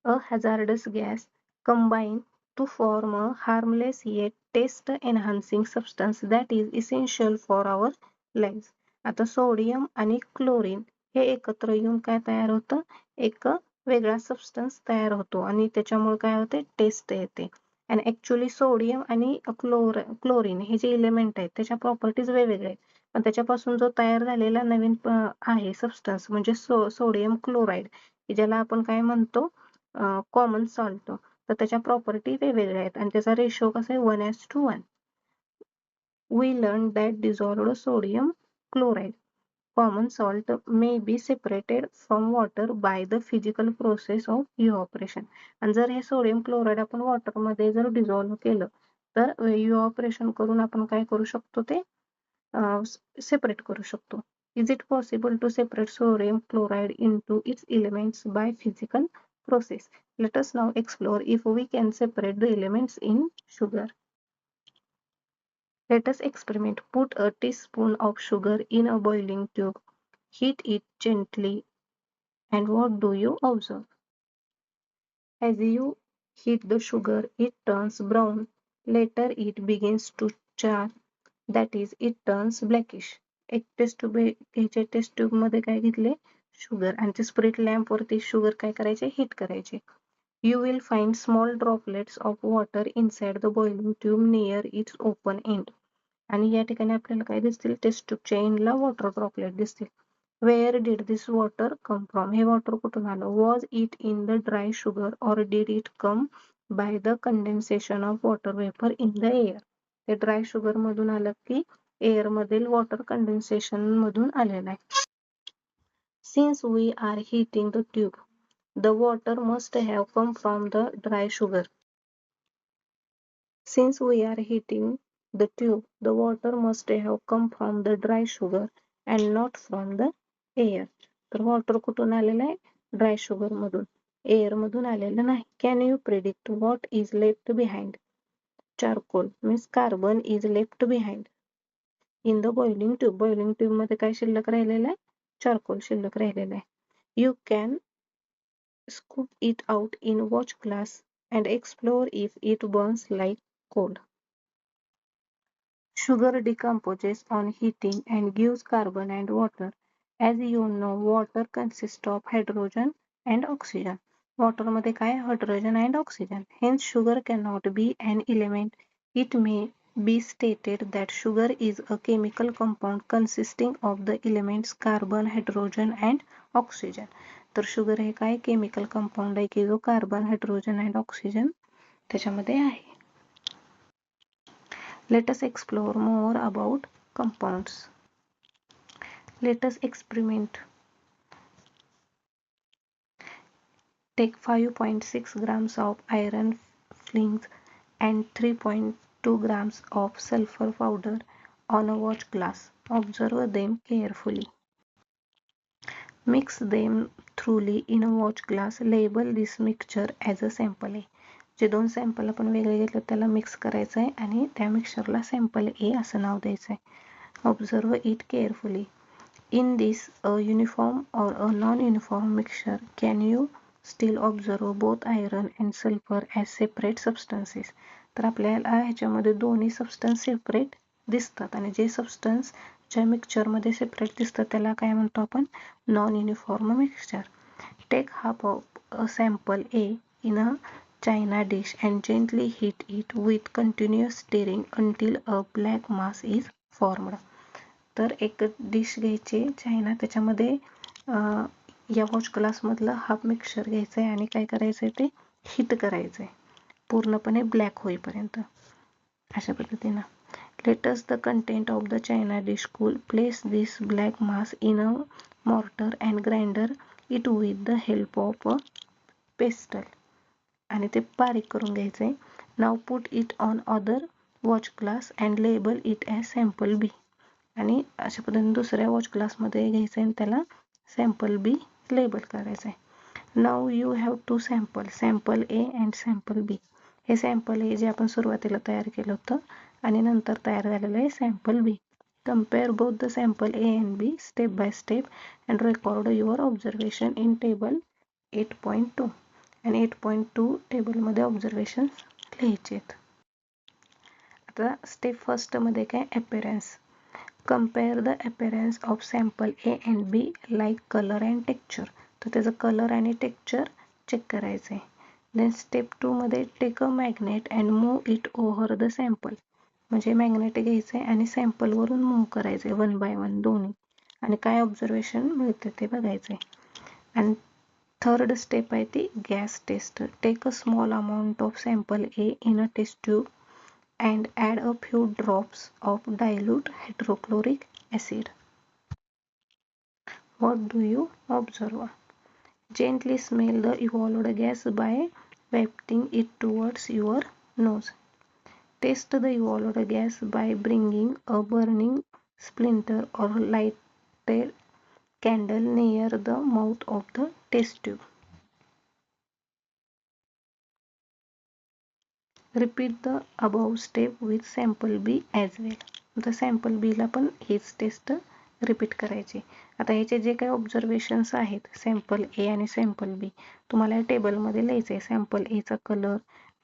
a hazardous gas combine to form a harmless yet taste enhancing substance that is essential for our lives. आता सोडियम आणि क्लोरीन हे एकत्र येऊन काय तयार होतं, एक वेगळा सबस्टन्स तयार होतो आणि त्याच्यामुळे काय होते, टेस्ट येते. आणि ऍक्च्युअली सोडियम आणि क्लोरीन हे जे एलिमेंट आहेत त्याच्या प्रॉपर्टीज वेगवेगळे आहेत, पण त्याच्यापासून जो तयार झालेला नवीन आहे सबस्टन्स म्हणजे सोडियम क्लोराईड, ज्याला आपण काय म्हणतो, कॉमन सॉल्ट, तर त्याच्या प्रॉपर्टी वेगवेगळ्या आहेत आणि त्याचा रेशो कसा आहे, 1:1. We learned that dissolved sodium chloride, common salt, may be separated from water by the physical process of evaporation. आणि जर हे सोडियम क्लोराईड आपण वॉटर मध्ये जर डिझॉल्व्ह केलं तर इव्हॅपोरेशन करून आपण काय करू शकतो, ते सेपरेट करू शकतो. Is it possible to separate sodium chloride into its elements by physical process? Let us now explore if we can separate the elements in sugar. Let us experiment. Put a teaspoon of sugar in a boiling tube. Heat it gently. And what do you observe? As you heat the sugar, it turns brown. Later, it begins to char. That is, it turns blackish. एक टेस्ट ट्यूब मध्ये काय घेतले, शुगर आणि ते स्पिरिट लॅम्प वरती शुगर काय करायचे हिट करायचे. You will find small droplets of water inside the boiling tube near its open end. आणि या ठिकाणी आपल्याला काय दिसतील टेस्ट ट्यूबच्या एंडला वॉटर ड्रॉपलेट दिसतील. Where did this water come from? हे वॉटर कुठून आलं? Was it in the dry sugar or did it come by the condensation of water vapor in the air? ते ड्राय शुगर मधून आलं की एअर मधील वॉटर कंडेन्सेशन मधून आलेलं आहे. Since we are heating the tube, the water must have come from the dry sugar. Since we are heating the tube, the water must have come from the dry sugar and not from the air. तर वॉटर कुठून आलेलं आहे ड्राय शुगर मधून, एअर मधून आलेलं नाही. Can you predict what is left behind? Charcoal means carbon is left behind in the boiling tube. Boiling tube मध्ये काय शिल्लक राहिलेलं आहे? चारकोल शिल्लक राहिलेलं आहे. You can scoop it out in watch glass and explore if it burns like coal. Sugar decomposes on heating and gives carbon and water. As you know, water consists of hydrogen and oxygen. Water मध्ये काय hydrogen and oxygen. Hence sugar cannot be an element. It may be stated that sugar is a chemical compound consisting of the elements carbon, hydrogen and oxygen. तर शुगर हे काय केमिकल कंपाऊंड आहे की जो कार्बन, हायड्रोजन अँड ऑक्सिजन त्याच्यामध्ये आहे. Let us explore more about compounds. Let us experiment. Take 5.6 grams of iron flings and 3.2 grams of sulfur powder on a watch glass. Observe them carefully. Mix them thoroughly in a watch glass. Label this mixture as a sample A. जे दोन सॅम्पल आपण वेगळे घेतले त्याला मिक्स करायचं आहे आणि त्या मिक्सचरला सॅम्पल ए असं नाव द्यायचं आहे. Observe it carefully. In this a uniform or a non uniform mixture can you still observe both iron and sulphur as separate substances. तर आपल्याला ह्याच्यामध्ये दोन्ही सबस्टन्स सेपरेट दिसतात आणि जे सबस्टन्स ज्या मिक्सचरमध्ये सेपरेट दिसतात त्याला काय म्हणतो आपण non uniform mixture. Take half of a sample A in a China dish and gently heat it with continuous stirring until a black mass is formed. तर एक डिश घ्यायची चायना त्याच्यामध्ये या वॉच ग्लास मधलं हाफ मिक्सचर घ्यायचं आहे आणि काय करायचं आहे ते हीट करायचं आहे पूर्णपणे ब्लॅक होईपर्यंत अशा पद्धतीनं. Let us the content of the China dish cool. Place this black mass in a mortar and grinder it with the help of a pestle. आणि ते बारीक करून घ्यायचंय. Now put it on other watch glass and label it as sample B. आणि अशा पद्धतीने दुसऱ्या वॉच ग्लासमध्ये घ्यायचं आणि त्याला सॅम्पल बी लेबल करायचं आहे. Now you have to sample A and sample B. हे सॅम्पल ए जे आपण सुरुवातीला तयार केलं होतं आणि नंतर तयार झालेलं आहे sample B. Compare both the sample A and B step by step and record your observation in table 8.2. आणि 8.2 टेबलमध्ये ऑब्झर्वेशन लिहायचे आहेत. आता स्टेप फर्स्टमध्ये काय appearance. Compare the appearance of sample A and be like colour and texture. तर त्याचं कलर आणि टेक्स्चर चेक करायचं आहे. देन स्टेप 2 मध्ये take a magnet and move it over the sample. म्हणजे मॅग्नेट घ्यायचं आहे आणि सॅम्पलवरून मूव्ह करायचं आहे 1 by 1 दोन्ही आणि काय ऑब्झर्वेशन मिळतं ते बघायचं आहे. आणि थर्ड स्टेप आहे ती gas test. Take a small amount of sample A in a test tube and add a few drops of dilute hydrochloric acid. What do you observe? Gently smell the evolved gas by wafting it towards your nose. Test the evolved gas by bringing a burning splinter or lighted candle near the mouth of the test tube. Repeat the above step with sample B as well. आता सॅम्पल बीला पण हीच टेस्ट रिपीट करायची. आता ह्याचे जे काही ऑब्झर्वेशन्स आहेत सॅम्पल ए आणि सॅम्पल बी तुम्हाला या टेबलमध्ये लिहायचं आहे. सॅम्पल एचा कलर,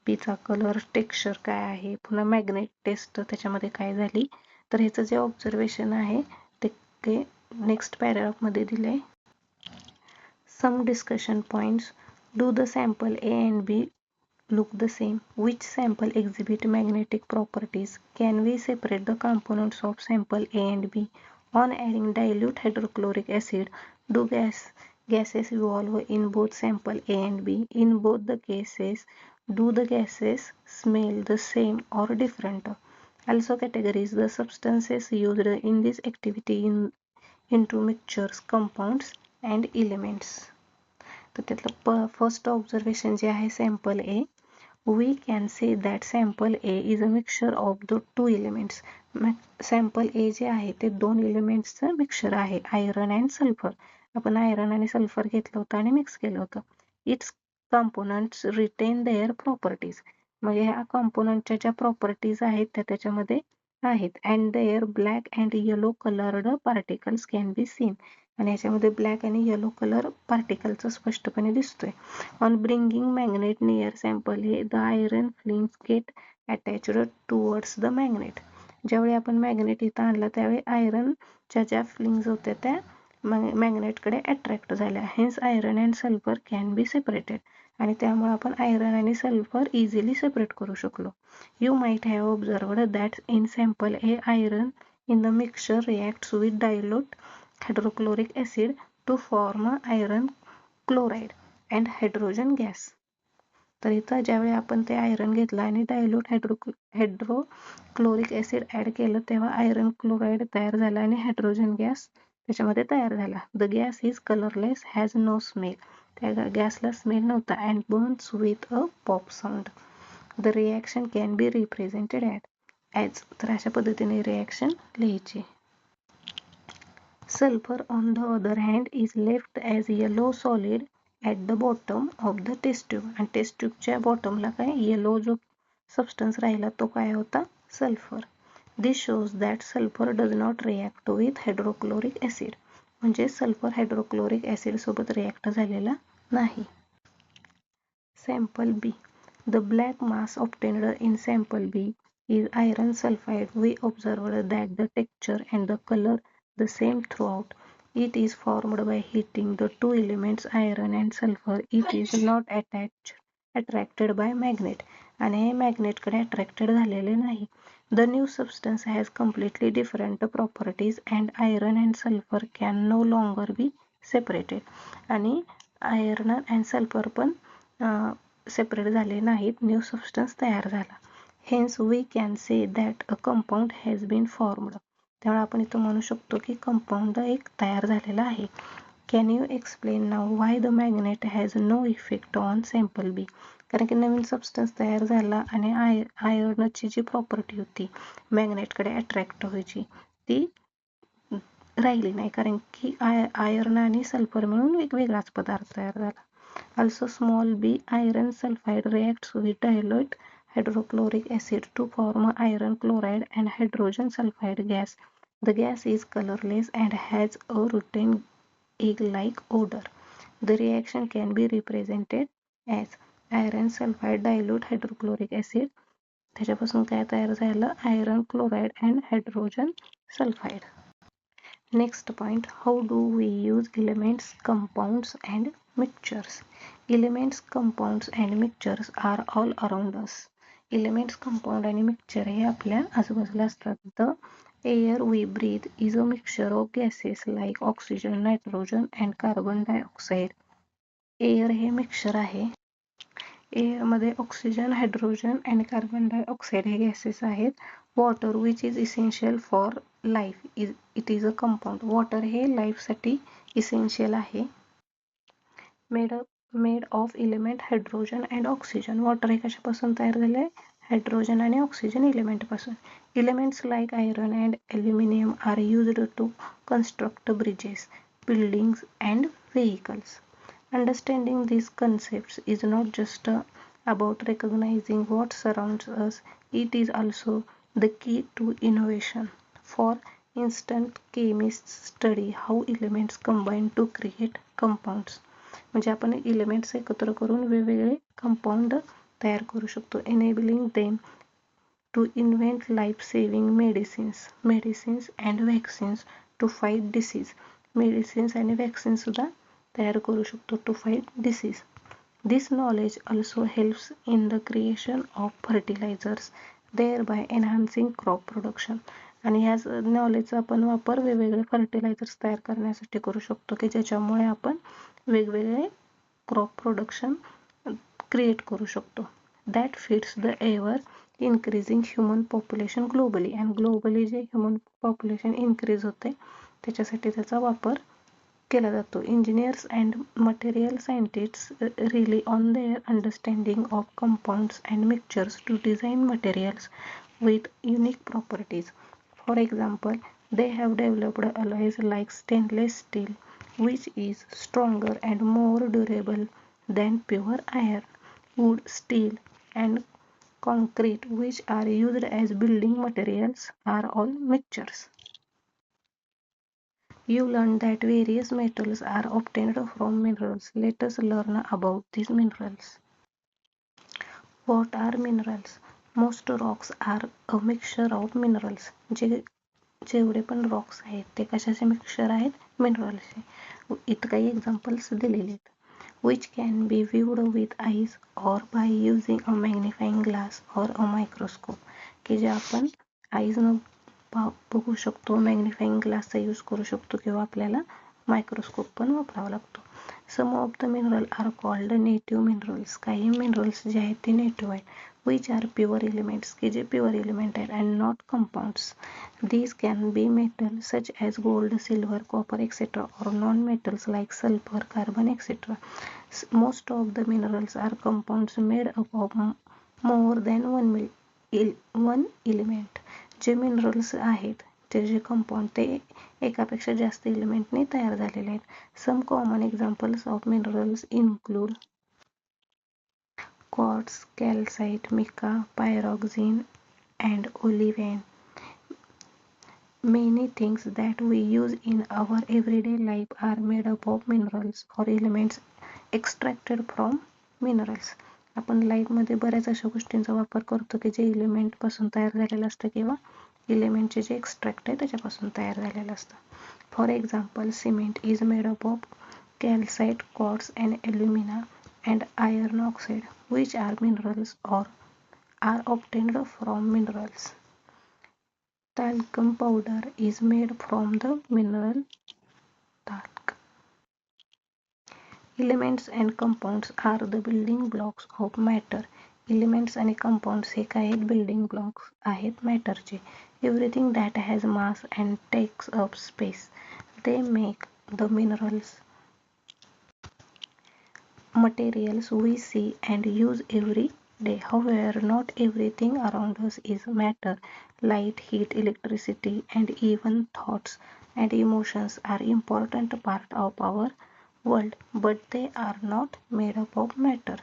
बीचा कलर, टेक्स्चर काय आहे, पुन्हा मॅग्नेट टेस्ट त्याच्यामध्ये काय झाली. तर ह्याचं जे ऑब्झर्वेशन आहे ते नेक्स्ट पॅराग्राफमध्ये दिलं आहे. Some discussion points. Do the sample A and B look the same? Which sample exhibit magnetic properties? Can we separate the components of sample A and B? On adding dilute hydrochloric acid, do gases evolve in both sample A and B? In both the cases, do the gases smell the same or different? Also categorize the substances used in this activity into mixtures, compounds and elements. तर त्यातलं फर्स्ट ऑब्झर्वेशन जे आहे sample A, we can say that sample A is a mixture of the two elements. Sample A जे आहे ते दोन एलिमेंट्सचं मिक्सचर आहे, आयरन अँड सल्फर. आपण आयरन आणि सल्फर घेतलं होतं आणि मिक्स केलं होतं. Its components retain their properties. म्हणजे ह्या कॉम्पोनंटच्या ज्या प्रॉपर्टीज आहेत त्या त्याच्यामध्ये आहेत. And their black and yellow coloured particles can be seen. आणि ह्याच्यामध्ये ब्लॅक आणि येलो कलर पार्टिकलचा स्पष्टपणे दिसतोय. On bringing magnet near sample हे the iron filings get attached towards the magnet. ज्यावेळी आपण मॅग्नेट इथं आणला त्यावेळी आयरनच्या ज्या फ्लिंग्स होत्या त्या मॅग्नेटकडे अट्रॅक्ट झाल्या. Hence iron and sulphur can be separated. आणि त्यामुळे आपण आयरन आणि सल्फर इझिली सेपरेट करू शकलो. You might have observed that in sample A iron in the mixture reacts with dilute hydrochloric acid to form iron chloride and hydrogen gas. तर इथं ज्यावेळी आपण ते आयरन घेतलं आणि डायल्यूट हायड्रोक्लोरिक ऍसिड ऍड केलं तेव्हा आयरन क्लोराईड तयार झाला आणि हायड्रोजन गॅस त्याच्यामध्ये तयार झाला. The gas is colourless, has no smell. त्या गॅसला स्मेल नव्हता. And burns with a pop sound. The reaction can be represented as. तर अशा पद्धतीने रिॲक्शन लिहायची. Sulfur on the other hand is left as yellow solid at the bottom of the test tube. आणि टेस्ट ट्यूबच्या बॉटमला काय येलो जो सबस्टन्स राहिला तो काय होता, sulphur. This shows that sulphur does not react with hydrochloric acid. म्हणजे सल्फर हायड्रोक्लोरिक ऍसिड सोबत रिॲक्ट झालेला नाही. Sample B. The black mass obtained in sample B is iron sulfide. We observed that the texture and the color the same throughout. It is formed by heating the two elements iron and sulfur. It is not attracted by magnet. आणि हे मॅग्नेटकडे अट्रॅक्टेड झालेले नाही. The new substance has completely different properties and iron and sulfur can no longer be separated. आणि आयर्न अँड सल्फर पण सेपरेट झाले नाहीत. न्यू सबस्टन्स तयार झाला. Hence we can say that a compound has been formed. त्यामुळे आपण इथं म्हणू शकतो की कंपाऊंड एक तयार झालेला आहे. Can you explain now why the magnet has no effect on sample B. कारण की नवीन सबस्टन्स तयार झाला आणि आयर्नची जी प्रॉपर्टी होती मॅग्नेटकडे अट्रॅक्ट व्हायची ती राहिली नाही. कारण की आयर्न आणि सल्फर मिळून एक वेगळाच पदार्थ तयार झाला. Also small b iron sulfide reacts with dilute hydrochloric acid to form iron chloride and hydrogen sulfide gas. The gas is colorless and has a rotten egg-like odor. The reaction can be represented as iron sulfide dilute hydrochloric acid. त्याच्यापासून काय तयार झालं, iron chloride and hydrogen sulphide. Next point, how do we use elements, compounds and mixtures? Elements, compounds and mixtures are all around us. Elements, compound आणि mixture हे आपल्या आजूबाजूला असतात. The air we breathe is a mixture of gases like oxygen, nitrogen and carbon dioxide. Air हे मिक्सचर आहे. एअर मध्ये ऑक्सिजन, हायड्रोजन आणि कार्बन डायऑक्साईड हे गॅसेस आहेत. Water which is essential for life it is a compound. Water हे लाईफसाठी इसेन्शियल आहे. Made of element hydrogen and oxygen. Water हे कशापासून तयार झाले, हायड्रोजन आणि ऑक्सिजन एलिमेंटपासून. Elements like iron and aluminium are used to construct bridges, buildings and vehicles. Understanding these concepts is not just about recognizing what surrounds us, it is also the key to innovation. For instance, chemists study how elements combine to create compounds. म्हणजे आपण एलिमेंट्स एकत्र करून वेगवेगळे कंपाऊंड तयार करू शकतो. enabling them to invent life-saving medicines and vaccines to fight disease. Medicines आणि वॅक्सिन सुद्धा तयार करू शकतो to fight disease. This knowledge also helps in the creation of fertilizers, thereby enhancing crop production. आणि ह्याच नॉलेजचा आपण वापर वेगवेगळे फर्टिलायझर्स तयार करण्यासाठी करू शकतो की ज्याच्यामुळे आपण वेगवेगळे क्रॉप प्रोडक्शन क्रिएट करू शकतो. That feeds the ever increasing human population globally. आणि ग्लोबली जे ह्युमन पॉप्युलेशन इन्क्रीज होते त्याच्यासाठी त्याचा वापर केला जातो. Engineers and material scientists rely on their understanding of compounds and mixtures to design materials with unique properties. For example, they have developed alloys like stainless steel, which is stronger and more durable than pure iron. Wood, steel, and concrete, which are used as building materials, are all mixtures. You learned that various metals are obtained from minerals. Let us learn about these minerals. What are minerals? Most rocks are a mixture of minerals. जेवढे पण रॉक्स आहेत ते कशाचे मिक्सचर आहेत? मिनरल्सचे. इथं काही एक्झाम्पल्स दिलेले आहेत. Which can be viewed with eyes or by using a magnifying glass or a microscope. की जे आपण आईजनं बघू शकतो, मॅग्निफाईंग ग्लासचा यूज करू शकतो किंवा आपल्याला मायक्रोस्कोप पण वापरावा लागतो. Some of the mineral are called native minerals. काही मिनरल्स जे आहेत ते नेटिव्ह आहेत. विच आर प्युअर एलिमेंट्स, की जे प्युअर एलिमेंट आहेत, and not compounds. These can be metals such as gold, silver, copper, etc. or non-metals like sulfur, carbon, etc. Most of the minerals are compounds made up of more than one element. जे मिनरल्स आहेत ते जे कंपाऊंड ते एकापेक्षा जास्त एलिमेंटने तयार झालेले आहेत. Some common examples of minerals include quartz, calcite, mica, pyroxene and olivine. Many things that we use in our everyday life are made up of minerals or elements extracted from minerals. आपण लाईफमध्ये बऱ्याच अशा गोष्टींचा वापर करतो की जे एलिमेंटपासून तयार झालेलं असतं किंवा एलिमेंटचे जे एक्स्ट्रॅक्ट आहे त्याच्यापासून तयार झालेलं असतं. For example, cement is made up of calcite, quartz and alumina and iron oxide which are minerals or are obtained from minerals. Talcum powder is made from the mineral talc. Elements and compounds are the building blocks of matter. Elements आणि compounds हे काय आहेत? Building blocks आहेत मॅटरचे. Everything that has mass and takes up space. They make the minerals. Materials we see and use every day. However, not everything around us is matter. Light, heat, electricity, and even thoughts and emotions are important part of our world, but they are not made up of matter.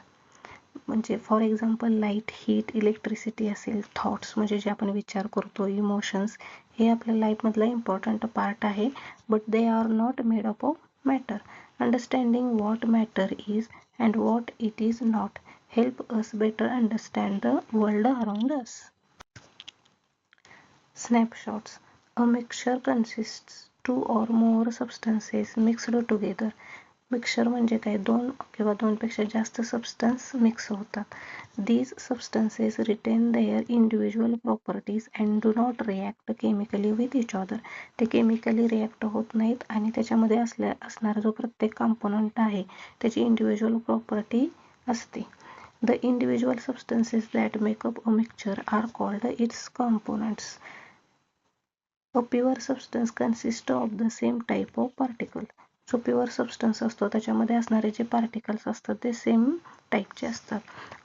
म्हणजे for example light, heat, electricity असेल, थॉट्स म्हणजे जे आपण विचार करतो, इमोशन्स, हे आपल्या लाईफमधला इम्पॉर्टंट पार्ट आहे, but they are not made up of matter. Understanding what matter is and what it is not help us better understand the world around us. Snapshots. A mixture consists two or more substances mixed together. Mixture म्हणजे काय? दोन किंवा दोनपेक्षा जास्त सबस्टन्स मिक्स होतात. These substances retain their individual properties and do not react chemically with each other. ते केमिकली रिॲक्ट होत नाहीत आणि त्याच्यामध्ये असणारा जो प्रत्येक कंपोनंट आहे त्याची इंडिव्हिज्युअल प्रॉपर्टी असते. The individual substances that make up a mixture are called its components. A pure substance consists of the same type of particle. जो प्युअर सबस्टन्स असतो त्याच्यामध्ये असणारे जे पार्टिकल्स असतात ते सेम टाईपचे असतात.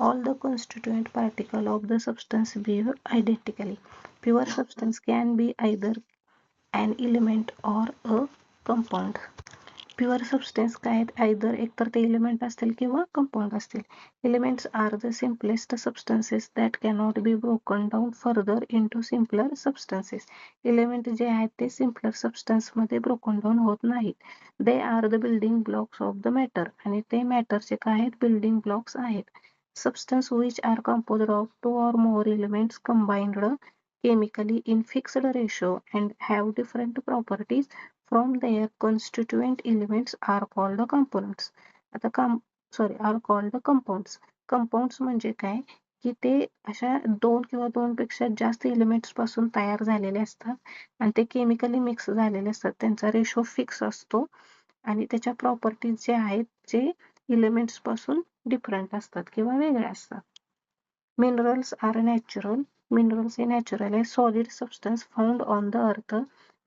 All the constituent particle of the substance behave identically. Pure substance can be either an element or a compound. Pure substance काय आहेत? आयदर एकतर ते एलिमेंट असतील किंवा कंपाऊंड असतील. Elements are the simplest substances that cannot be broken down further into simpler substances. Element जे आहेत ते सिम्पलर सबस्टन्समध्ये ब्रोकन डाऊन होत नाहीत. They are the building blocks of the matter. आणि ते मॅटरचे काय आहेत? बिल्डिंग ब्लॉक्स आहेत. Substance which are composed of two or more elements combined chemically in fixed ratio and have different properties from their constituent elements are called components. आता आर कॉल्ड कंपाऊंड्स. कंपाऊंड्स म्हणजे काय की ते अशा 2 किंवा 2 पेक्षा जास्त एलिमेंट्स पासून तयार झालेले असतात आणि ते केमिकली मिक्स झालेले असतात. त्यांचा रेशो फिक्स असतो आणि त्याच्या प्रॉपर्टीज जे आहेत जे एलिमेंट्स पासून डिफरंट असतात किंवा वेगळे असतात. Minerals are natural. मिनरल्स हे नॅचरल आहे. Solid substance found on the earth.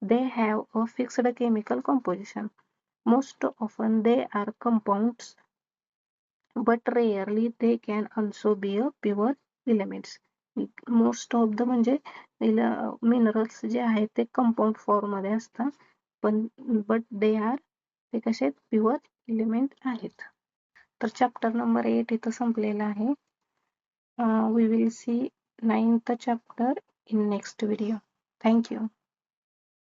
They have a fixed chemical composition. Most often they are compounds, but rarely they can also be a pure elements. Most of the म्हणजे मिनरल्स जे आहेत ते कंपाऊंड फॉर्म मध्ये असतात पण बट दे आर ते कसे प्युअर एलिमेंट आहेत. तर चॅप्टर नंबर 8 इथं संपलेला आहे. We will see 9th chapter in next video. Thank you.